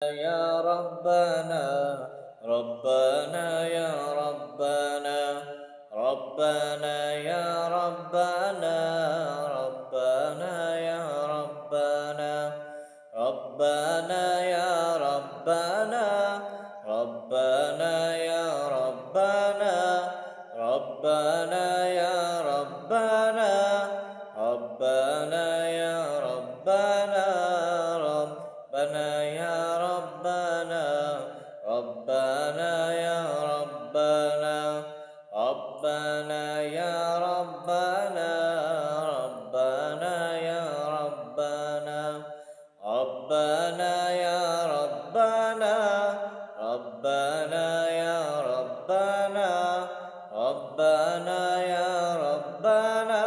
يا ربنا ربنا يا ربنا ربنا يا ربنا ربنا يا ربنا ربنا يا ربنا ربنا يا ربنا ربنا يا ربنا ربنا يا ربنا ربنا يا ربنا ربنا يا ربنا ربنا يا ربنا ربنا يا ربنا ربنا يا ربنا ربنا يا ربنا ربنا يا ربنا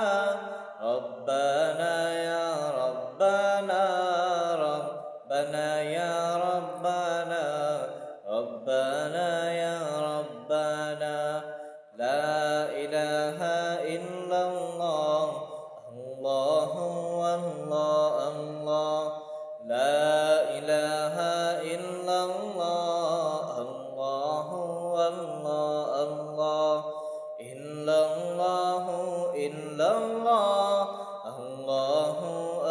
ربنا يا ربنا ربنا يا ربنا ربنا يا ربنا لا إله إلا الله الله الله الله لا إله إلا الله الله الله الله إلا الله إلا الله الله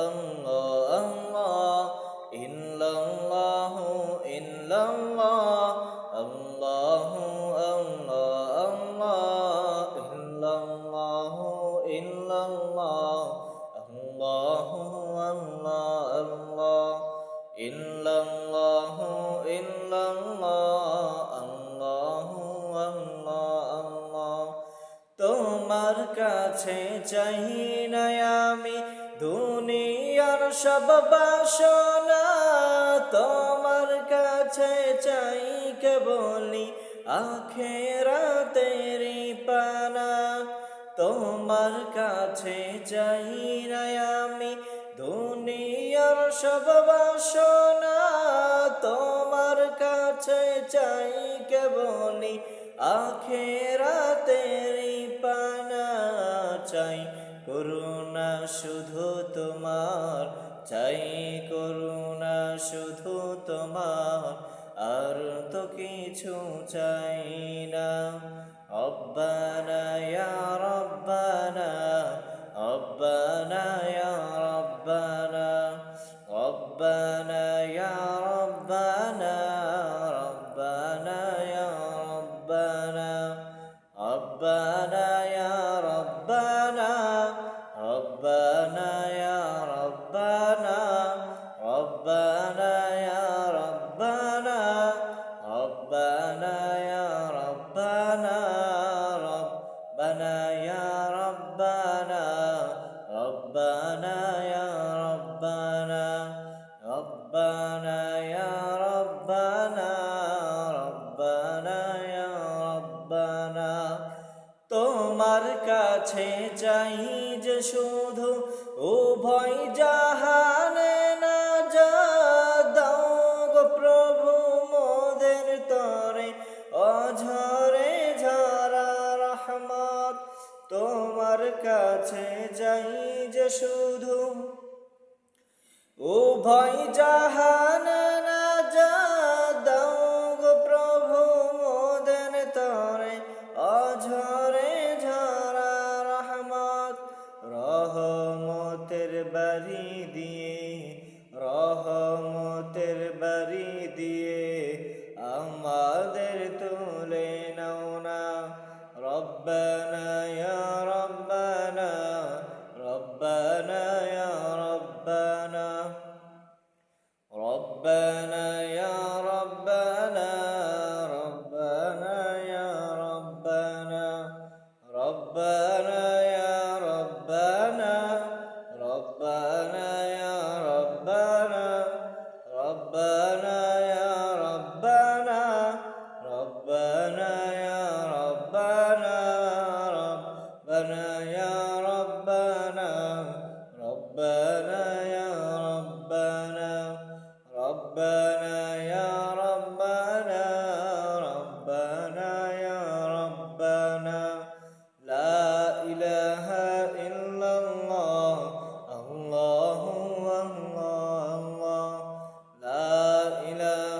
الله الله إلا الله إلا الله الله الله الله إلا الله إلا الله الله الله الله إلا الله إلا الله الله الله الله তোমার কাছে চাই না আমি দুনিয়ার সব বাসনা তোমার কাছে চাই কেবলি আখিরাতেরি পানা তোমার কাছে চাই না আমি দুনিয়ার সব বাসনা তোমার কাছে চাই কেবলি আখিরাতেরি পানা চাই করুণা শুধু তোমার চাই করুণা শুধু তোমার আর তো কিছু চাই না রব্বানা ইয়া রব্বানা রব্বানা ইয়া রব্বানা রব্বানা ইয়া রব্বানা রব্বানা ইয়া রব্বানা ربنا يا ربنا ربنا يا ربنا ربنا يا ربنا ربنا يا ربنا ربنا يا ربنا ربنا يا ربنا ربنا يا ربنا ربنا يا ربنا তোমার কাছে চাই যে শুধু উভয় জাহানে না যা দাও গো প্রভু মোদের তরে অঝরে ঝরা রহমত তোমার কাছে চাই যে শুধু উভয় জাহানে না যা দাও গো প্রভু মোদের তরে অঝরে ঝরা রহমত রহমতের বাড়ি দিয়ে রহমতের বাড়ি দিয়ে আমাদের তুলে নাও না রব্বানা ইয়া রব্বানা রব্বানা ইয়া রব্বানা ربنا يا ربنا ربنا يا ربنا ربنا يا ربنا ربنا يا ربنا ربنا يا ربنا ربنا يا ربنا ربنا يا ربنا ربنا يا ربنا ربنا يا ربنا ربنا يا ربنا لا إله إلا الله الله الله الله لا إله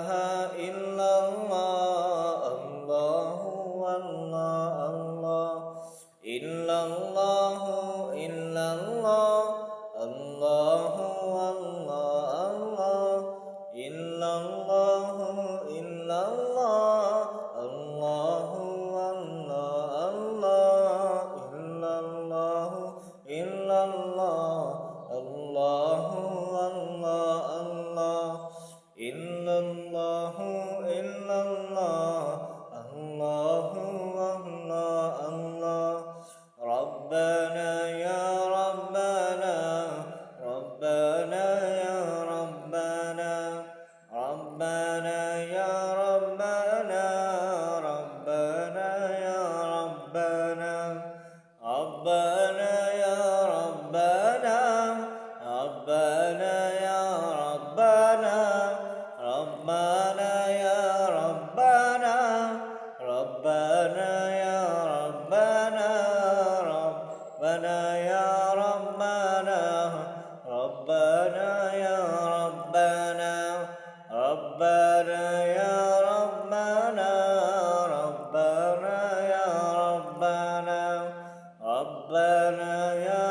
ইল্লাল্লাহু ইল্লাল্লাহ আল্লাহু আল্লাহ আল্লাহ রব্বানা ইয়া রব্বানা রব্বানা ইয়া রব্বানা রব্বানা ইয়া রব্বানা রব্বানা ইয়া রব্বানা রব্বানা ইয়া রব্বানা রব্বানা ইয়া রব্বানা ربنا يا ربنا ربنا يا ربنا ربنا يا ربنا ربنا يا ربنا ربنا يا ربنا ربنا يا ربنا ربنا يا